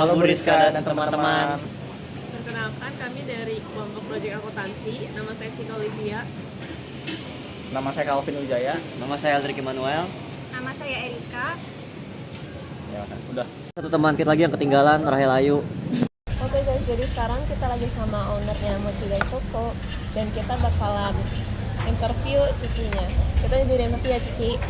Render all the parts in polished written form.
Halo Bu Rizka dan teman-teman. Perkenalkan, kami dari kelompok proyek akuntansi. Nama saya Cika Olivia. Nama saya Calvin Wijaya. Nama saya Aldrik Emmanuel. Nama saya Erika. Ya kan, udah. Satu teman kita lagi yang ketinggalan, Rahel Ayu. Oke guys, jadi sekarang kita lagi sama ownernya Mochi Dai Fuku dan kita bakalan interview Cicinya. Kita jadi interview ya Cici.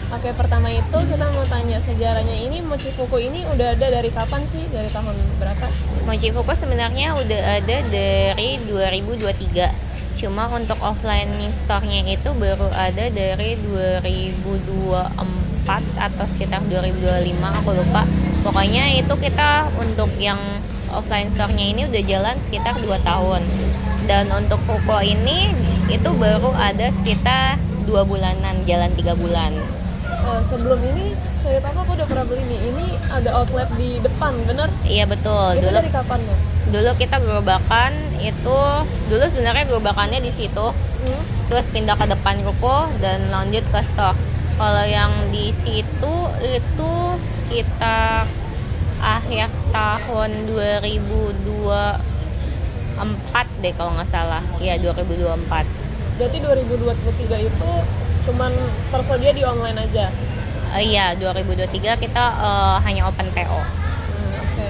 Oke, pertama itu kita mau tanya sejarahnya ini Mochi Fuku ini udah ada dari kapan sih? Dari tahun berapa? Mochi Fuku sebenarnya udah ada dari 2023. Cuma untuk offline store-nya itu baru ada dari 2024 atau sekitar 2025, aku lupa. Pokoknya itu kita untuk yang offline store-nya ini udah jalan sekitar 2 tahun. Dan untuk Fuku ini itu baru ada sekitar 2 bulanan, jalan 3 bulan. Sebelum ini saya tahu aku udah pernah beli nih. Ini ada outlet di depan, bener? Iya betul. Itu Dulu dari kapan ya? dulu kita gerobakan itu dulu sebenarnya gerobakannya di situ. Terus pindah ke depan ruko dan lanjut ke store. Kalau yang di situ itu sekitar akhir tahun 2024 deh kalau nggak salah. Iya 2024. Berarti 2023 itu cuman tersedia di online aja. Iya 2023 kita hanya open PO. Oke.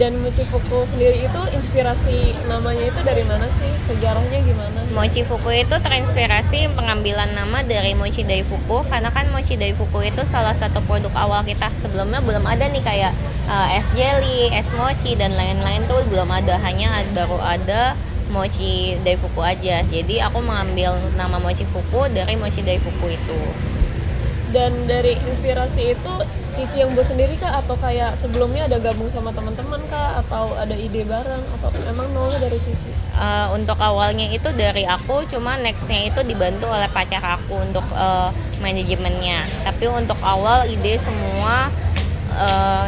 Dan Mochi Fuku sendiri itu inspirasi namanya itu dari mana sih? Sejarahnya gimana? Mochi Fuku itu terinspirasi pengambilan nama dari Mochi Dai Fuku karena kan Mochi Dai Fuku itu salah satu produk awal kita. Sebelumnya belum ada nih kayak es jelly, es mochi dan lain-lain tuh belum ada, hanya baru ada Mochi Dai Fuku aja. Jadi aku mengambil nama Mochi Fuku dari Mochi Dai Fuku itu. Dan dari inspirasi itu Cici yang buat sendiri kah atau kayak sebelumnya ada gabung sama teman-teman kah atau ada ide bareng atau emang nolnya dari Cici? Untuk awalnya itu dari aku, cuma nextnya itu dibantu oleh pacar aku untuk manajemennya. Tapi untuk awal ide semua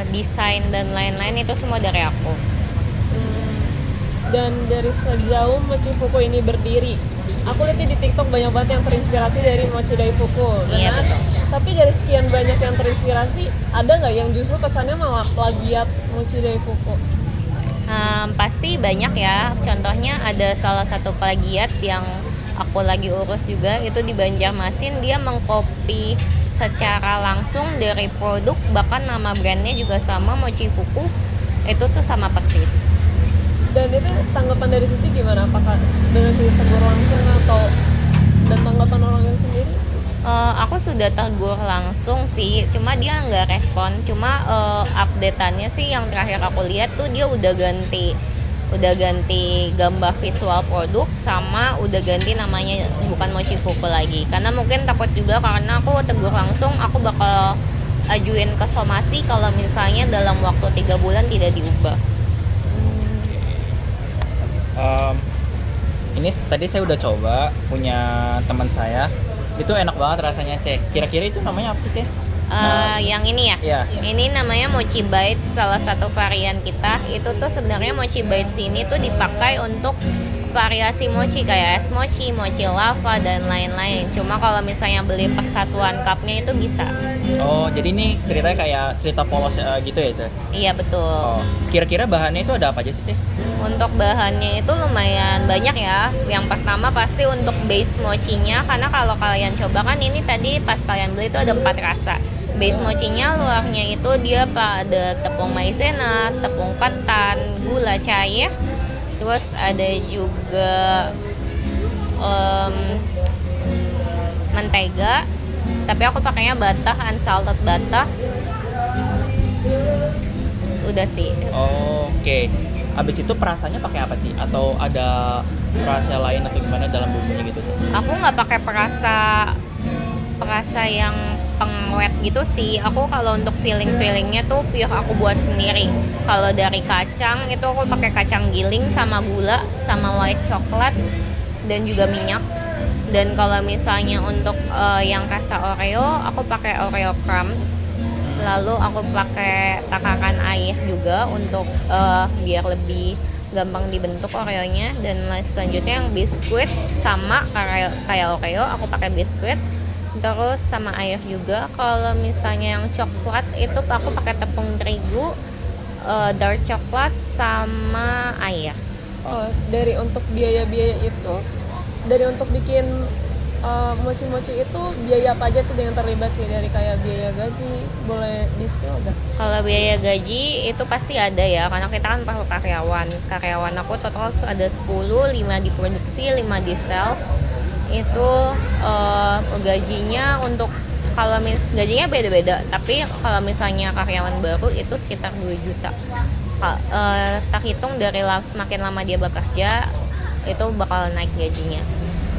desain dan lain-lain itu semua dari aku. Dan dari sejauh Mochi Fuku ini berdiri, aku lihat di TikTok banyak banget yang terinspirasi dari Mochi Dai Fuku. Iya, betul. Tapi dari sekian banyak yang terinspirasi, ada nggak yang justru kesannya malah plagiat Mochi Dai Fuku? Pasti banyak ya. Contohnya ada salah satu plagiat yang aku lagi urus juga, itu di Banjarmasin. Dia mengcopy secara langsung dari produk, bahkan nama brandnya juga sama, Mochi Fuku. Itu tuh sama persis. Dan itu tanggapan dari Cici gimana? Apakah dengan Cici tegur langsung atau dan tanggapan orang yang sendiri? Aku sudah tegur langsung sih, cuma dia nggak respon. Cuma updateannya sih yang terakhir aku lihat tuh dia udah ganti gambar visual produk sama udah ganti namanya, bukan Mochi Fuku lagi. Karena mungkin takut juga karena aku tegur langsung, aku bakal ajuin ke somasi kalau misalnya dalam waktu 3 bulan tidak diubah. Ini tadi saya udah coba punya teman saya. Itu enak banget rasanya, Ceh. Kira-kira itu namanya apa sih, Ceh? Yang ini ya? Iya. Ini namanya Mochi Bites, salah satu varian kita. Itu tuh sebenarnya Mochi Bites ini tuh dipakai untuk variasi mochi kayak es mochi, mochi lava dan lain-lain. Cuma kalau misalnya beli persatuan cupnya itu bisa. Oh, jadi ini ceritanya kayak cerita polos gitu ya, Ceh? Iya betul. Oh, kira-kira bahannya itu ada apa aja sih, Ceh? Untuk bahannya itu lumayan banyak ya. Yang pertama pasti untuk base mochinya, karena kalau kalian coba kan ini tadi pas kalian beli itu ada 4 rasa. Base mochinya luarnya itu dia ada tepung maizena, tepung ketan, gula cair, terus ada juga mentega. Tapi aku pakainya butter, unsalted butter. Udah sih. Oke. Habis itu perasannya pakai apa sih? Atau ada rasa lain atau gimana dalam bumbunya gitu, Ceh? Aku nggak pakai perasa yang pengawet gitu sih. Aku kalau untuk feelingnya tuh pure aku buat sendiri. Kalau dari kacang itu aku pakai kacang giling sama gula sama white chocolate dan juga minyak. Dan kalau misalnya untuk yang rasa Oreo, aku pakai Oreo crumbs. Lalu aku pakai takaran air juga untuk biar lebih gampang dibentuk Oreonya. Dan selanjutnya yang biskuit sama kayak Oreo, aku pakai biskuit. Terus sama air juga. Kalau misalnya yang coklat itu aku pakai tepung terigu, dark coklat sama air. Oh, dari untuk biaya-biaya itu, dari untuk bikin mochi-mochi itu biaya apa aja tuh yang terlibat sih, dari kayak biaya gaji, boleh di-spill nggak? Kalau biaya gaji itu pasti ada ya, karena kita kan perlu karyawan. Karyawan aku total ada 10, 5 di produksi, 5 di sales. Itu gajinya untuk gajinya beda-beda, tapi kalau misalnya karyawan baru itu sekitar 2 juta. Tak hitung dari semakin lama dia bekerja itu bakal naik gajinya.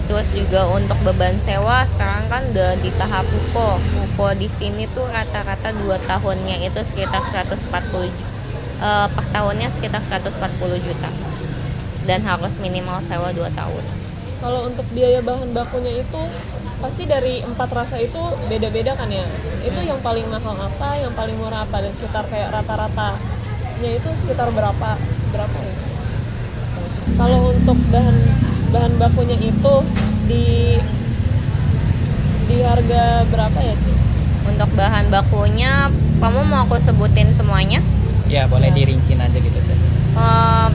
Terus juga untuk beban sewa sekarang kan udah di tahap UKO. UKO di sini tuh rata-rata 2 tahunnya itu sekitar 140 juta. Per tahunnya sekitar 140 juta. Dan harus minimal sewa 2 tahun. Kalau untuk biaya bahan bakunya itu pasti dari 4 rasa itu beda-beda kan ya. Itu yang paling mahal apa, yang paling murah apa, dan sekitar kayak rata-ratanya itu sekitar berapa ya? Kalau untuk bahan bakunya itu di harga berapa ya, Ci? Untuk bahan bakunya, kamu mau aku sebutin semuanya? Ya boleh Ya. dirincin aja gitu Cek.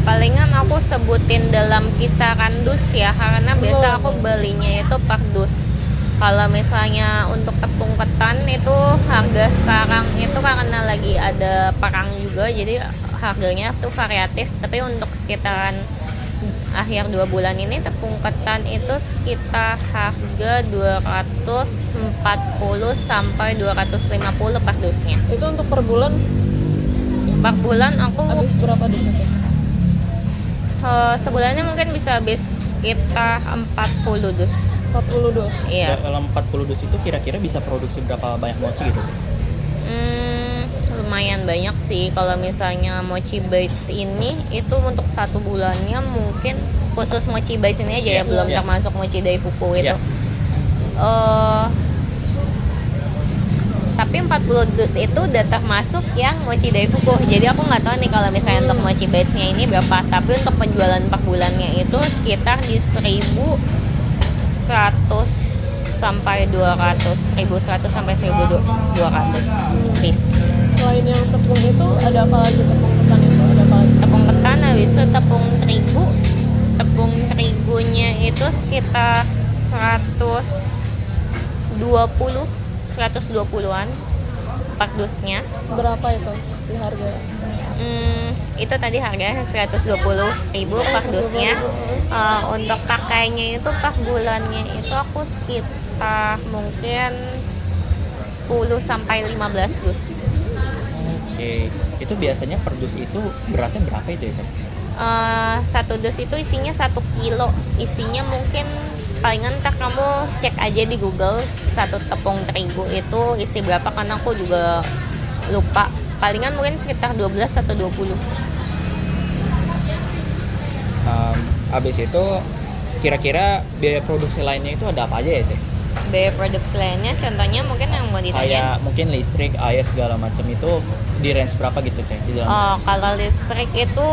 Palingan aku sebutin dalam kisaran dus ya, karena biasa aku belinya itu per dus. Kalau misalnya untuk tepung ketan itu harga sekarang itu karena lagi ada perang juga, jadi harganya tuh variatif. Tapi untuk sekitaran akhir 2 bulan ini tepung ketan itu sekitar harga 240 sampai 250 per dusnya. Itu untuk per bulan Per bulan aku habis berapa dus itu? sebulannya mungkin bisa habis sekitar 40 dus. 40 dus. Iya. Dalam 40 dus itu kira-kira bisa produksi berapa banyak mochi gitu Cek? Lumayan banyak sih. Kalau misalnya Mochi Bites ini itu untuk 1 bulannya mungkin khusus Mochi Bites ini aja ya, Iya, belum iya. termasuk Mochi Daifuku itu. Iya. Tapi 40 dus itu udah termasuk yang Mochi Daifuku. Jadi aku nggak tahu nih kalau misalnya untuk Mochi Bites-nya ini berapa. Tapi untuk penjualan per bulannya itu sekitar di 1.100 sampai 200, 1.100 sampai 1.200 piece. Selain yang tepung itu ada apa lagi, tepung ketan itu ada apa lagi? Tepung ketan, habis itu tepung terigu. Tepung terigunya itu sekitar 120-120-an per dusnya. Berapa itu di harga? Itu tadi harganya 120.000 per dusnya. Untuk pakainya itu per bulannya itu aku sekitar mungkin 10 sampai 15 dus. Oke, itu biasanya per dus itu beratnya berapa itu ya Cek? Satu dus itu isinya 1 kilo. Isinya mungkin palingan ntar kamu cek aja di Google satu tepung terigu itu isi berapa, karena aku juga lupa. Palingan mungkin sekitar 12 atau 20. Abis itu kira-kira biaya produksi lainnya itu ada apa aja ya Cek? Biaya produksi lainnya contohnya mungkin yang mau ditanya. Kayak mungkin listrik, air segala macam itu di range berapa gitu Cek di dalam? Kalau listrik itu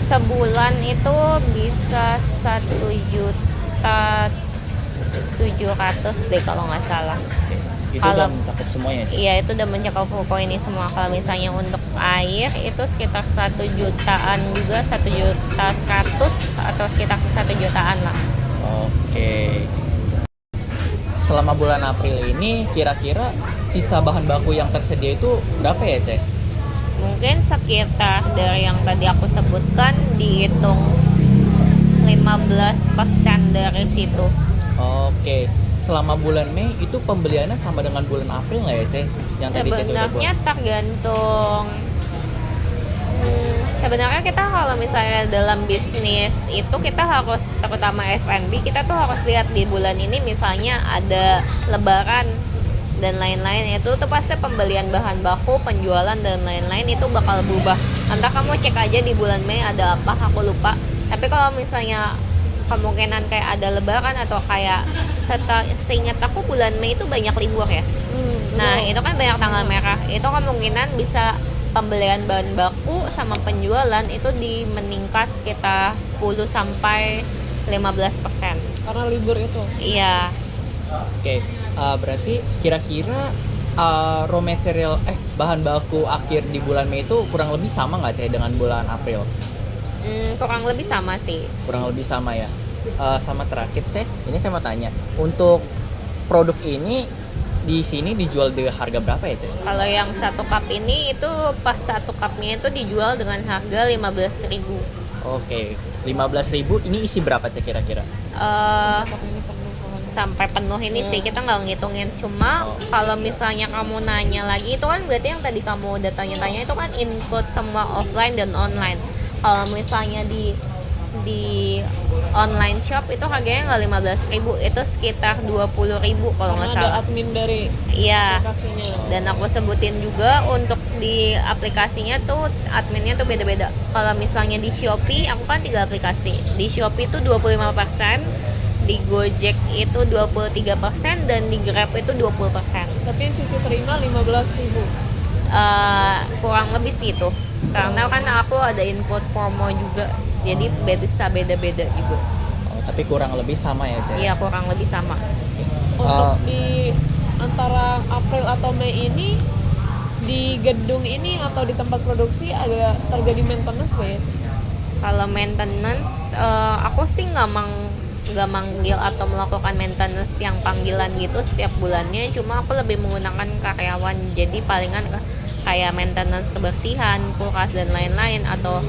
sebulan itu bisa 1.700.000 deh kalau nggak salah. Oke. Itu Kalau- udah mencakup semuanya Cek? Iya, itu udah mencakup pokok ini semua. Kalau misalnya untuk air itu sekitar 1 jutaan juga, 1.100.000 atau sekitar 1 jutaan lah. Oke. Selama bulan April ini kira-kira sisa bahan baku yang tersedia itu berapa ya Cek? Mungkin sekitar dari yang tadi aku sebutkan dihitung 15% dari situ. Oke. Selama bulan Mei itu pembeliannya sama dengan bulan April nggak ya Cek? Yang tadi Cek udah Sebenarnya tergantung. Sebenarnya kita kalau misalnya dalam bisnis itu kita harus, terutama F&B, kita tuh harus lihat di bulan ini misalnya ada lebaran dan lain-lain, itu tuh pasti pembelian bahan baku, penjualan dan lain-lain itu bakal berubah. Entah kamu cek aja di bulan Mei ada apa, aku lupa. Tapi kalau misalnya kemungkinan kayak ada lebaran atau kayak seingat aku bulan Mei itu banyak libur ya. Nah, itu kan banyak tanggal merah. Itu kemungkinan bisa pembelian bahan baku sama penjualan itu meningkat sekitar 10 sampai 15%. Karena libur itu. Iya. Oke, berarti kira-kira raw material bahan baku akhir di bulan Mei itu kurang lebih sama nggak Cek dengan bulan April? Kurang lebih sama sih. Kurang lebih sama ya. Sama terakhir Cek, ini saya mau tanya, untuk produk ini di sini dijual di harga berapa ya Cek? Kalau yang 1 cup ini itu pas 1 cupnya itu dijual dengan harga 15.000. Oke, 15.000. Ini isi berapa Cek kira-kira? Ini penuh kalau Sampai penuh ini sih kita nggak ngitungin. Cuma kalau misalnya kamu nanya lagi itu kan berarti yang tadi kamu udah tanya-tanya itu kan include semua offline dan online. Kalau misalnya di online shop itu harganya nggak 15.000, itu sekitar 20.000 kalau nggak karena ada salah. admin dari Iya. aplikasinya. Dan aku sebutin juga untuk di aplikasinya tuh adminnya tuh beda-beda. Kalau misalnya di Shopee, aku kan 3 aplikasi. Di Shopee itu 25%, di Gojek itu 23%, dan di Grab itu 20%. Tapi yang Cici terima 15.000. Kurang lebih segitu. Karena kan aku ada input promo juga. Jadi bisa beda-beda juga. Oh, tapi kurang lebih sama ya Cek? Iya, kurang lebih sama. Untuk di antara April atau Mei ini di gedung ini atau di tempat produksi ada terjadi maintenance nggak ya sih? Kalau maintenance, aku sih nggak manggil atau melakukan maintenance yang panggilan gitu setiap bulannya. Cuma aku lebih menggunakan karyawan. Jadi palingan kayak maintenance kebersihan, kulkas dan lain-lain, atau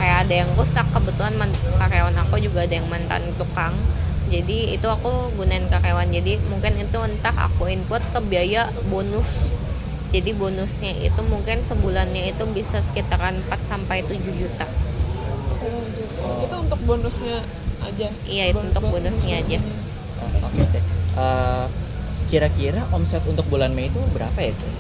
kayak ada yang rusak. Kebetulan karyawan aku juga ada yang mantan tukang. Jadi itu aku gunain karyawan. Jadi mungkin itu entah aku input ke biaya bonus. Jadi bonusnya itu mungkin sebulannya itu bisa sekitaran 4-7 juta. Itu untuk bonusnya aja. Iya, itu untuk bonusnya aja. Oke Cek. Kira-kira omset untuk bulan Mei itu berapa ya Cek?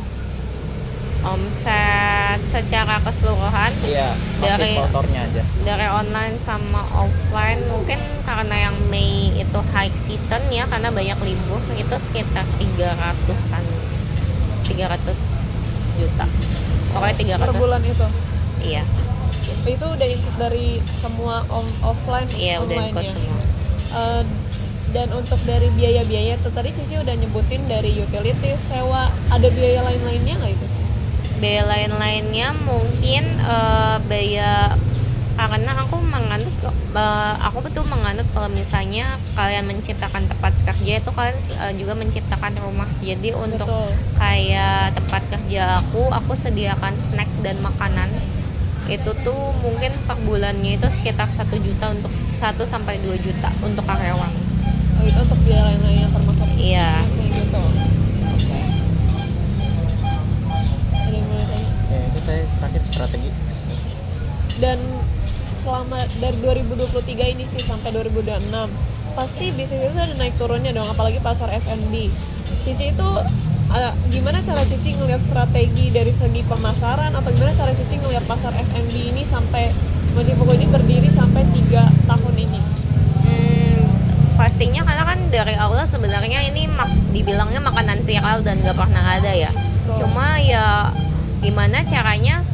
Omset secara keseluruhan Iya, Dari- masih kotornya aja. dari online sama offline mungkin karena yang Mei itu high season ya, karena banyak libur, itu sekitar 300 juta. Pokoknya 300. Per bulan itu. Iya, Itu udah ikut dari semua offline iya udah online ikut ya. semua. Dan untuk dari biaya-biaya itu tadi Cici udah nyebutin dari utilities, sewa, ada biaya lain-lainnya nggak itu Cici? Biaya lain-lainnya mungkin biaya, karena aku betul menganut kalau misalnya kalian menciptakan tempat kerja itu kalian juga menciptakan rumah. Jadi untuk Betul. kayak tempat kerja aku sediakan snack dan makanan itu tuh mungkin per bulannya itu sekitar 1 juta, untuk 1-2 juta untuk karyawan. Oh, itu untuk biaya lain-lain yang termasuk Iya. kayak gitu. Ada yang mau ditanya? Itu saya terakhir strategi. Dan selama dari 2023 ini sih sampai 2026 pasti bisnis itu ada naik turunnya dong, apalagi pasar F&B. Cici itu gimana cara Cici ngelihat strategi dari segi pemasaran, atau gimana cara Cici ngelihat pasar F&B ini sampai Mochifuku ini berdiri sampai 3 tahun ini? Pastinya karena kan dari awal sebenarnya ini dibilangnya makanan viral dan gak pernah ada ya. Betul. Cuma ya gimana caranya,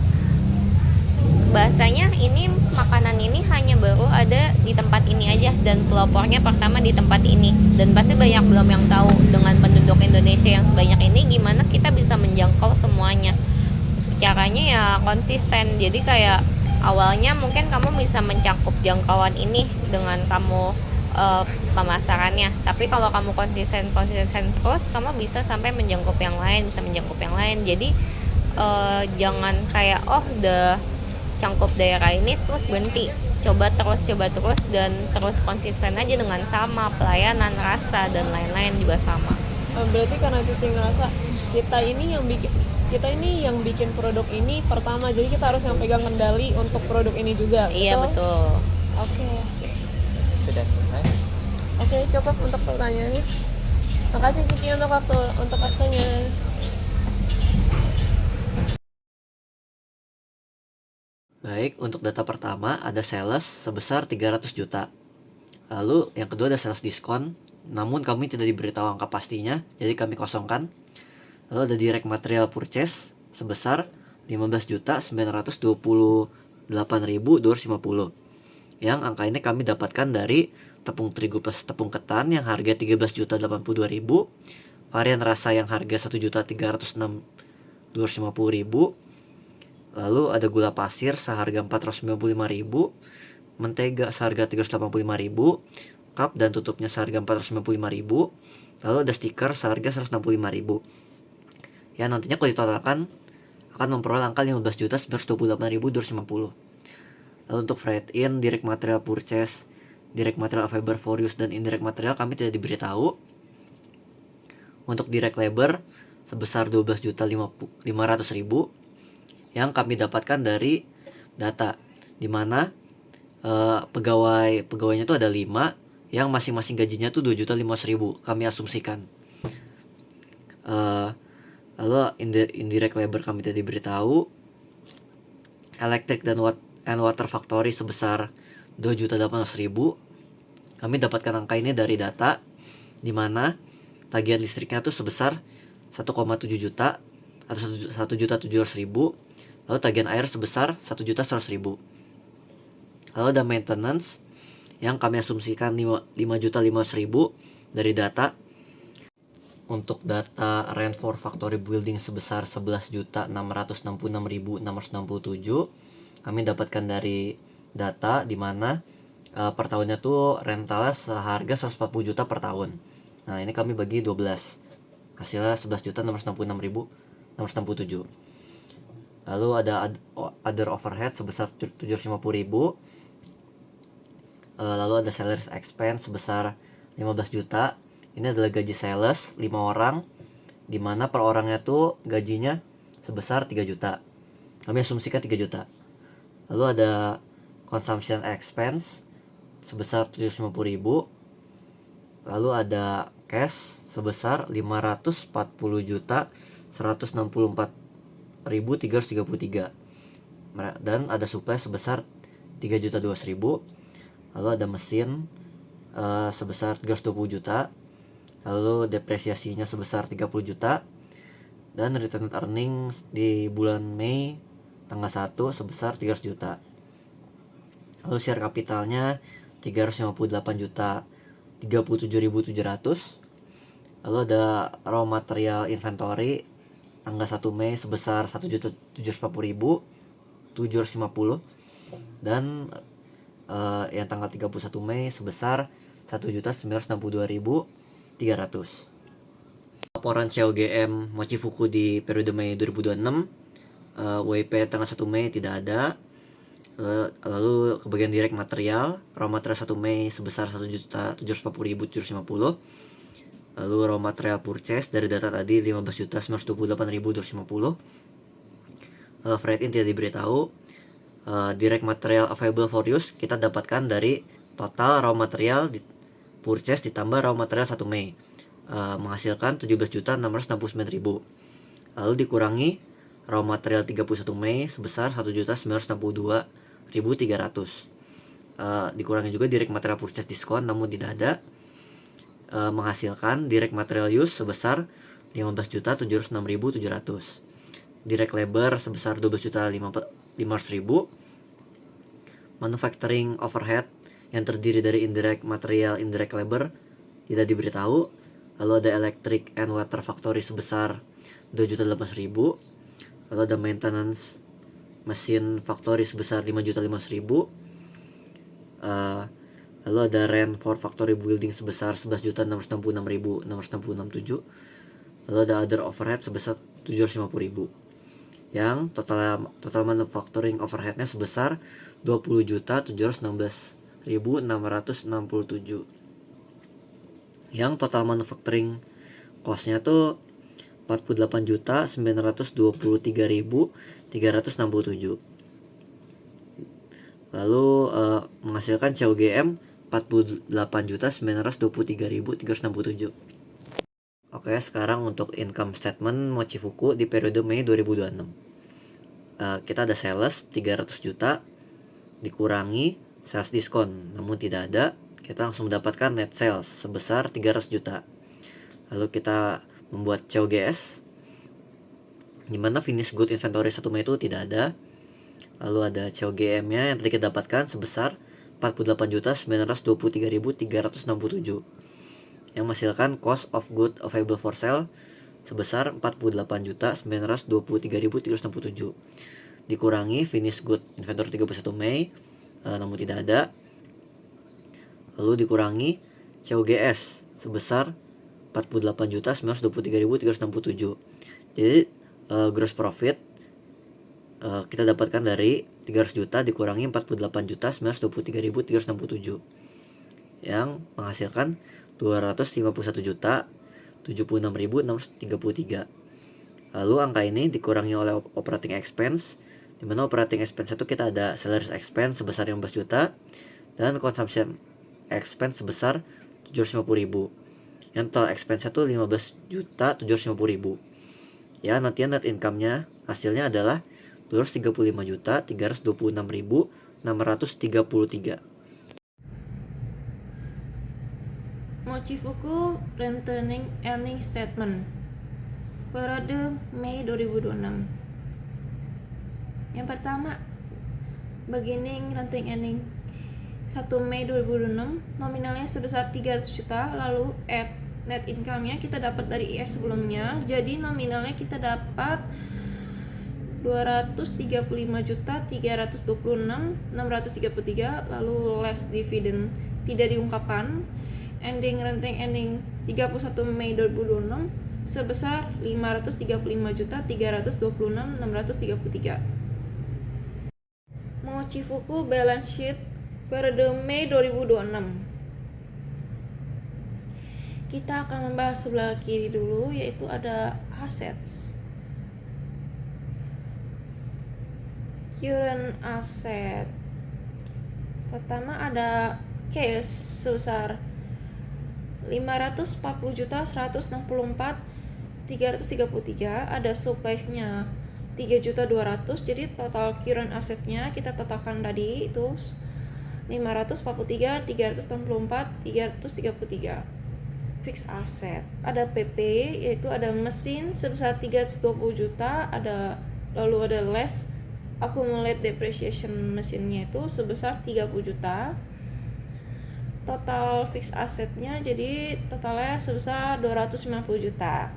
bahasanya ini makanan ini hanya baru ada di tempat ini aja, dan pelopornya pertama di tempat ini, dan pasti banyak belum yang tahu. Dengan penduduk Indonesia yang sebanyak ini, gimana kita bisa menjangkau semuanya. Caranya ya konsisten. Jadi kayak awalnya mungkin kamu bisa mencakup jangkauan ini dengan kamu pemasarannya, tapi kalau kamu konsisten terus, kamu bisa sampai menjangkau yang lain, Jadi jangan kayak udah cangkup daerah ini terus berhenti, coba terus, dan terus konsisten aja dengan sama pelayanan, rasa dan lain-lain juga sama. Berarti karena Cici ngerasa kita ini yang bikin produk ini pertama, jadi kita harus yang pegang kendali untuk produk ini juga. Iya betul. Oke. Sudah selesai. Oke, cukup untuk pertanyaannya. Makasih Cici untuk waktunya. Baik, untuk data pertama ada sales sebesar 300 juta. Lalu yang kedua ada sales diskon, namun kami tidak diberitahu angka pastinya, jadi kami kosongkan. Lalu ada direct material purchase sebesar 15.928.250, yang angka ini kami dapatkan dari tepung terigu plus tepung ketan yang harga 13.082.000, varian rasa yang harga 1.306.250.000. Lalu ada gula pasir seharga 495.000, mentega seharga 385.000, cup dan tutupnya seharga 495.000. Lalu ada stiker seharga 165.000. Ya, nantinya kalau ditotalkan akan memperoleh angka 15.928.250. Lalu untuk freight in, direct material purchase, direct material available for use, dan indirect material kami tidak diberitahu. Untuk direct labor sebesar 12.500.000 yang kami dapatkan dari data, dimana pegawainya itu ada 5 yang masing-masing gajinya tuh 2.500.000 kami asumsikan. Lalu indirect labor kami tidak diberitahu. Electric dan water factory sebesar 2.800.000. Kami dapatkan angka ini dari data, dimana tagihan listriknya tuh sebesar 1,7 juta atau 1.700.000. Lalu tagihan air sebesar 1.100.000. Lalu ada maintenance yang kami asumsikan 5.500.000 dari data. Untuk data rent for factory building sebesar 11.666.667 kami dapatkan dari data, dimana per tahunnya tuh rentalnya seharga 140 juta per tahun. Nah, ini kami bagi 12, hasilnya 11.666.667. Lalu ada other overhead sebesar 750.000. Lalu ada salaries expense sebesar 15 juta. Ini adalah gaji sales 5 orang, dimana per orangnya tuh gajinya sebesar 3 juta. Kami asumsikan 3 juta. Lalu ada consumption expense sebesar 750.000. Lalu ada cash sebesar 540.164.333. Dan ada supply sebesar 3.200.000. Lalu ada mesin sebesar 320 juta. Lalu depresiasinya sebesar 30 juta. Dan retained earnings di bulan Mei tanggal 1 sebesar 300 juta. Lalu share kapitalnya 358 juta 37.700. Lalu ada raw material inventory tanggal 1 Mei sebesar 1.740.750. Dan yang tanggal 31 Mei sebesar 1.962.300. Laporan COGM Mochifuku di periode Mei 2026, WIP tanggal 1 Mei tidak ada. Lalu ke bagian direct material, raw material 1 Mei sebesar 1.740.750. Lalu raw material purchase dari data tadi 15.928.250. Freight in tidak diberitahu. Direct material available for use kita dapatkan dari total raw material purchase ditambah raw material 1 Mei, menghasilkan 17.669.000. Lalu dikurangi raw material 31 Mei sebesar 1.962.300. Dikurangi juga direct material purchase diskon namun tidak ada, menghasilkan direct material use sebesar 15.706.700. Direct labor sebesar 12.500.000. Manufacturing overhead yang terdiri dari indirect material, indirect labor tidak diberitahu. Lalu ada electric and water factory sebesar 2.800.000. Lalu ada maintenance mesin factory sebesar 5.500.000. Lalu ada rent for factory building sebesar 11.666.667. Lalu ada other overhead sebesar 750.000. Yang total manufacturing overheadnya sebesar 20.716.667. Yang total manufacturing costnya tuh 48.923.367. Lalu menghasilkan COGM 48.923.367. Oke, sekarang untuk income statement Mochifuku di periode Mei 2026. Kita ada sales 300 juta dikurangi sales diskon namun tidak ada, kita langsung mendapatkan net sales sebesar 300 juta. Lalu kita membuat COGS, dimana finish good inventory 1 Mei itu tidak ada. Lalu ada COGM nya yang tadi kita dapatkan sebesar 48.923.367. yang menghasilkan cost of good available for sale sebesar 48.923.367 dikurangi finished good inventory 31 Mei namun tidak ada, lalu dikurangi COGS sebesar 48.923.367. Jadi gross profit kita dapatkan dari 300 juta dikurangi 48.923.367 yang menghasilkan 251.076.633. Lalu angka ini dikurangi oleh operating expense, di mana operating expense itu kita ada salaries expense sebesar 15 juta dan consumption expense sebesar 750.000. Yang total expense itu 15.750.000. Ya, nanti net income-nya hasilnya adalah 235.326.633. Mochifuku Rentening Earning Statement periode Mei 2026. Yang pertama, beginning renting earning 1 Mei 2026 nominalnya sebesar 300 juta, lalu add net income-nya kita dapat dari IS sebelumnya, jadi nominalnya kita dapat 235.326.633, lalu less dividend tidak diungkapkan. Ending renting ending 31 Mei 2026 sebesar 535.326.633. Mochifuku balance sheet periode Mei 2026. Kita akan membahas sebelah kiri dulu, yaitu ada assets. Current asset. Pertama ada cash sebesar 540.164.333, ada supplies-nya 3.200.000, jadi total current asset-nya kita totalkan tadi itu 543.364.333. Fixed asset, ada PP yaitu ada mesin sebesar 320 juta, lalu ada less accumulate depreciation mesinnya itu sebesar 30 juta. Total fixed assetnya jadi totalnya sebesar 290 juta.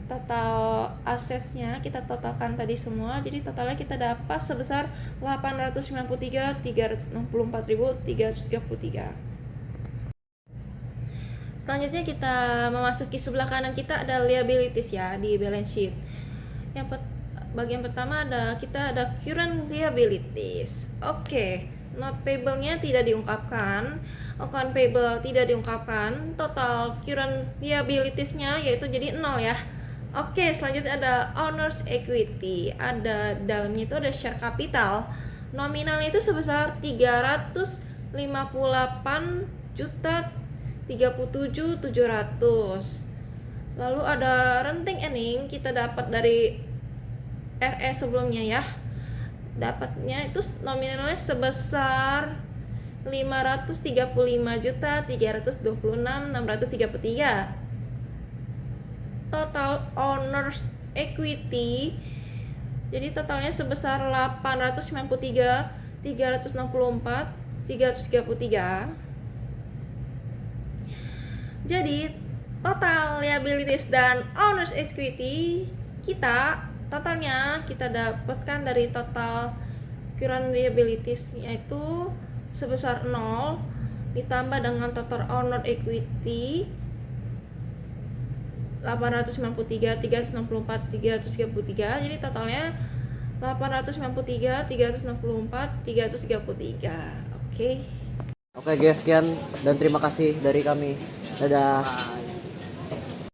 Total asetnya kita totalkan tadi semua, jadi totalnya kita dapat sebesar 893.364.333. Selanjutnya kita memasuki sebelah kanan kita ada liabilities ya di balance sheet. Bagian pertama kita ada current liabilities. Oke. Not payable-nya tidak diungkapkan, account payable tidak diungkapkan, total current liabilities-nya yaitu jadi 0 ya. Oke, selanjutnya ada owner's equity. Ada dalamnya itu ada share capital. Nominalnya itu sebesar 358.037.700. Lalu ada renting earning kita dapat dari RE sebelumnya ya. Dapatnya itu nominalnya sebesar 535.326.633. Total owners equity jadi totalnya sebesar 893.364.333. Jadi total liabilities dan owners equity totalnya kita dapatkan dari total current liabilities yaitu sebesar 0 ditambah dengan total owner equity 893.364.333, jadi totalnya 893.364.333. Oke guys, sekian dan terima kasih dari kami. Dadah.